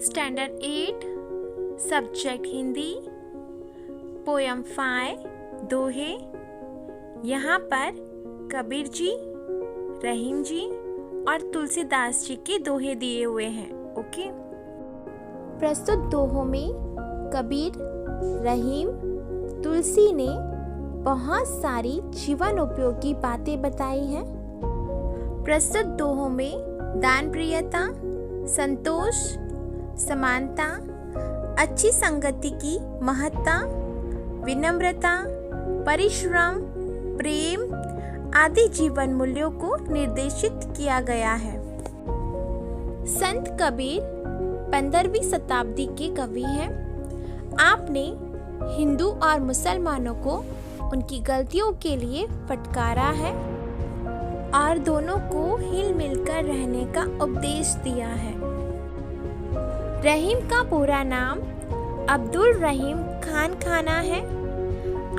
Standard 8 subject Hindi poem 5 दोहे। यहाँ पर कबीर जी, रहीम जी और तुलसीदास जी के दोहे दिए हुए हैं। ओके, प्रस्तुत दोहों में कबीर, रहीम, तुलसी ने बहुत सारी जीवन उपयोगी बातें बताई हैं। प्रस्तुत दोहों में दान प्रियता, संतोष, समानता, अच्छी संगति की महत्ता, विनम्रता, परिश्रम, प्रेम आदि जीवन मूल्यों को निर्देशित किया गया है। संत कबीर 15वीं शताब्दी के कवि हैं। आपने हिंदू और मुसलमानों को उनकी गलतियों के लिए फटकारा है और दोनों को हिल मिलकर रहने का उपदेश दिया है। रहीम का पूरा नाम अब्दुल रहीम खान खाना है।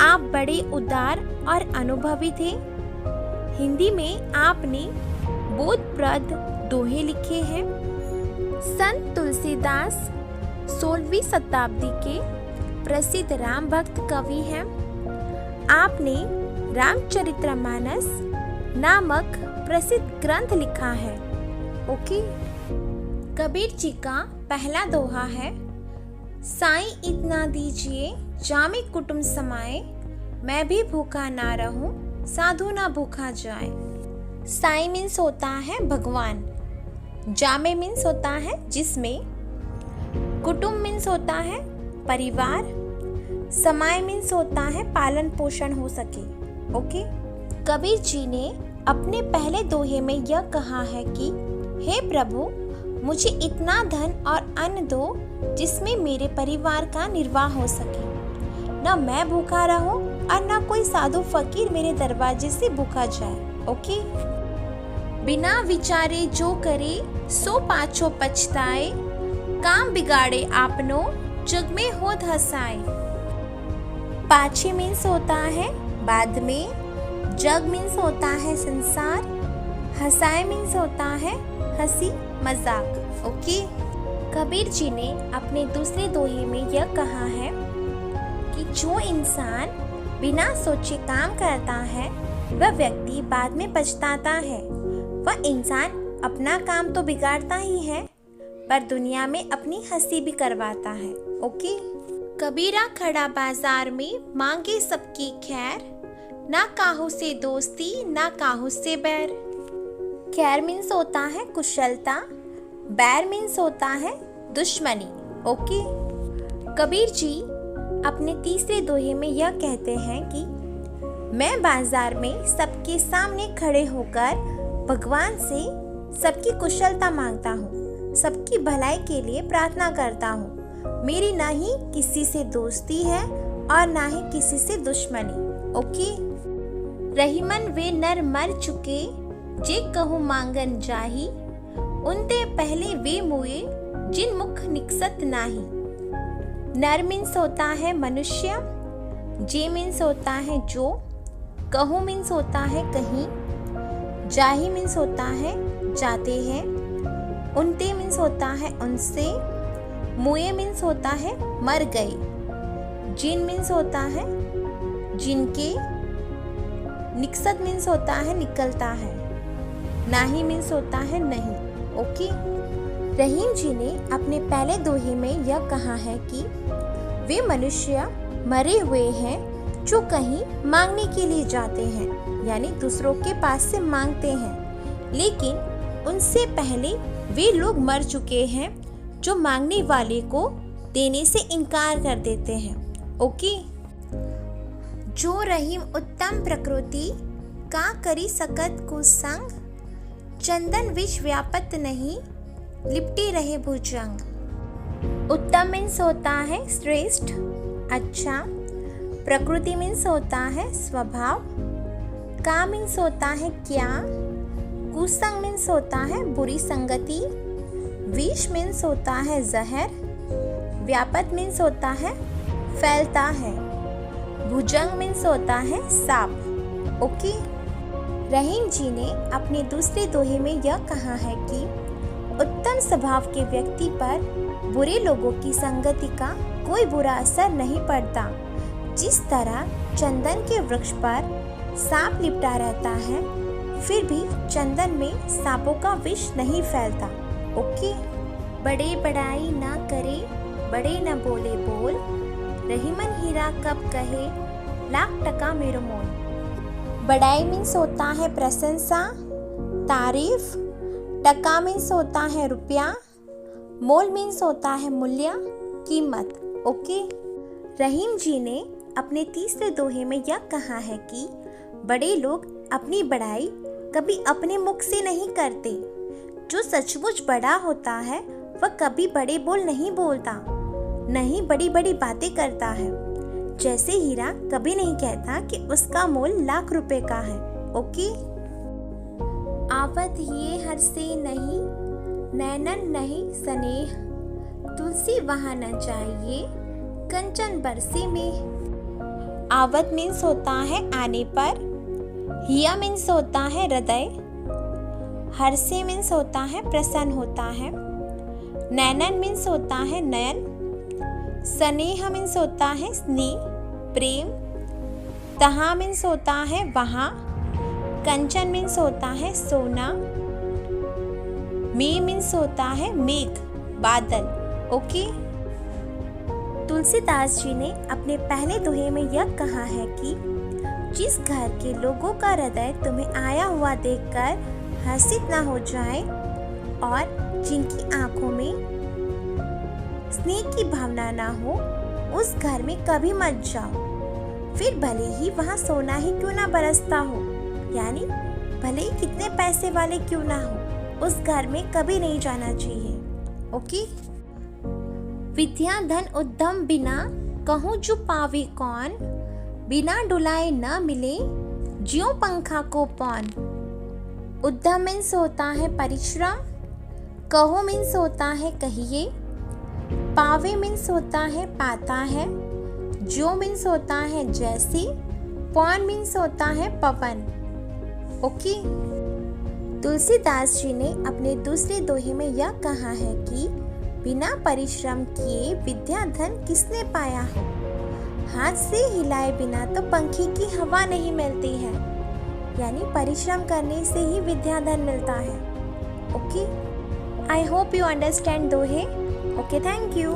आप बड़े उदार और अनुभवी थे। हिंदी में आपने बोधप्रद दोहे लिखे हैं। संत तुलसीदास 16वीं शताब्दी के प्रसिद्ध राम भक्त कवि हैं। आपने रामचरितमानस नामक प्रसिद्ध ग्रंथ लिखा है। ओके, कबीर जी का पहला दोहा है, साईं इतना दीजिए जामे कुटुंब समाए, मैं भी भूखा ना रहूं साधु ना भूखा जाए। साईं मीन्स होता है भगवान, जामे मीन्स होता है जिसमें, कुटुंब मीन्स होता है परिवार, समाए मीन्स होता है पालन पोषण हो सके। ओके, कबीर जी ने अपने पहले दोहे में यह कहा है कि हे प्रभु, मुझे इतना धन और अन्न दो जिसमें मेरे परिवार का निर्वाह हो सके, न मैं भूखा रहूं और न कोई साधु फकीर मेरे दरवाजे से भूखा जाए। ओके, बिना विचारे जो करे सो पाछो पछताए, काम बिगाड़े आपनो जग में होत हसाए। पाछे मीन्स होता है बाद में, जग मीन्स होता है संसार, हसाए मीन्स होता है हंसी मजाक। ओके, कबीर जी ने अपने दूसरे दोहे में यह कहा है कि जो इंसान बिना सोचे काम करता है वह व्यक्ति बाद में पछताता है। वह इंसान अपना काम तो बिगाड़ता ही है पर दुनिया में अपनी हंसी भी करवाता है। ओके, कबीरा खड़ा बाजार में मांगे सबकी खैर, ना काहू से दोस्ती ना काहू से बैर। खैर मीन्स होता है कुशलता, बैर मीन्स होता है दुश्मनी। ओके, कबीर जी अपने तीसरे दोहे में यह कहते हैं कि मैं बाजार में सबके सामने खड़े होकर भगवान से सबकी कुशलता मांगता हूँ, सबकी भलाई के लिए प्रार्थना करता हूँ। मेरी ना ही किसी से दोस्ती है और ना ही किसी से दुश्मनी। ओके, रहीमन वे नर मर चुके जे कहूँ मांगन जाही, उनते पहले वे मुए जिन मुख निकसत नाही। नर मीन्स होता है मनुष्य, जे मीन्स होता है जो, कहूँ मीन्स होता है कहीं, जाही मीन्स होता है जाते हैं, उनते मीन्स होता है उनसे, मुए मीन्स होता है मर गए, जिन मीन्स होता है जिनके, निकसत मीन्स होता है निकलता है, नाही मीन्स होता है नहीं। ओके, रहीम जी ने अपने पहले दोहे में यह कहा है कि वे मनुष्य मरे हुए हैं जो कहीं मांगने के लिए जाते हैं, यानी दूसरों के पास से मांगते हैं, लेकिन उनसे पहले वे लोग मर चुके हैं जो मांगने वाले को देने से इनकार कर देते हैं। ओके, जो रहीम उत्तम प्रकृति का करी सकत को संग, चंदन विष व्यापत नहीं लिपटी रहे भुजंग। उत्तम मीन्स होता है श्रेष्ठ, अच्छा। प्रकृति मीन्स होता है स्वभाव, का मीन्स होता है क्या, कुसंग मीन्स होता है बुरी संगति, विष मीन्स होता है जहर, व्यापत मीन्स होता है फैलता है, भुजंग मीन्स होता है सांप। ओके, रहीम जी ने अपने दूसरे दोहे में यह कहा है कि उत्तम स्वभाव के व्यक्ति पर बुरे लोगों की संगति का कोई बुरा असर नहीं पड़ता। जिस तरह चंदन के वृक्ष पर सांप लिपटा रहता है, फिर भी चंदन में सांपों का विष नहीं फैलता। ओके। बड़े बड़ाई ना करे, बड़े न बोले बोल, रहीमन हीरा कब कहे, लाख टका मेरो मोल। बड़ाई मीन्स होता है प्रशंसा, तारीफ। टका मीन्स होता है रुपया। मोल मीन्स होता है मूल्य, कीमत। ओके। रहीम जी ने अपने तीसरे दोहे में यह कहा है कि बड़े लोग अपनी बड़ाई कभी अपने मुख से नहीं करते। जो सचमुच बड़ा होता है वह कभी बड़े बोल नहीं बोलता, नहीं बड़ी बड़ी बातें करता है। जैसे हीरा कभी नहीं कहता कि उसका मोल लाख रुपए का है। ओके। आवत ये हर से नहीं, नैनन नहीं स्नेह, तुलसी वहाँ न चाहिए, कंचन बरसे में। आवत मीन्स होता है आने पर, हिया मीन्स होता है हृदय, हर्षे मीन्स होता है प्रसन्न होता है, नैनन मीन्स होता है नयन, स्नेह मीन्स होता है स्नेह प्रेम, तहा मीन्स होता है वहाँ, कंचन मीन्स होता है सोना, मे मीन्स होता है मेघ बादल। ओके। तुलसीदास जी ने अपने पहले दोहे में यह कहा है कि जिस घर के लोगों का हृदय तुम्हें आया हुआ देखकर हर्षित न हो जाए और जिनकी आंखों में स्नेह की भावना ना हो, उस घर में कभी मत जाओ। फिर भले ही वहाँ सोना ही क्यों ना बरसता हो, यानी भले ही कितने पैसे वाले क्यों ना हो, उस घर में कभी नहीं जाना चाहिए। ओके। विद्या धन उद्यम बिना, कहूँ जो पावे कौन, बिना डुलाए न मिले, ज्यों पंखा को पौन। उद्यम मीन्स होता है परिश्रम, कहो मीन्स होता है कहिए, पावे मीन्स होता है पाता है, जो मीन्स होता है जैसे, पौन मीन्स होता है पवन। ओके। तुलसीदास जी ने अपने दूसरे दोहे में यह कहा है कि बिना परिश्रम किए विद्या धन किसने पाया हो, हाथ से हिलाए बिना तो पंखी की हवा नहीं मिलती है, यानी परिश्रम करने से ही विद्या धन मिलता है। Okay. I hope you understand दोहे। Okay, thank you.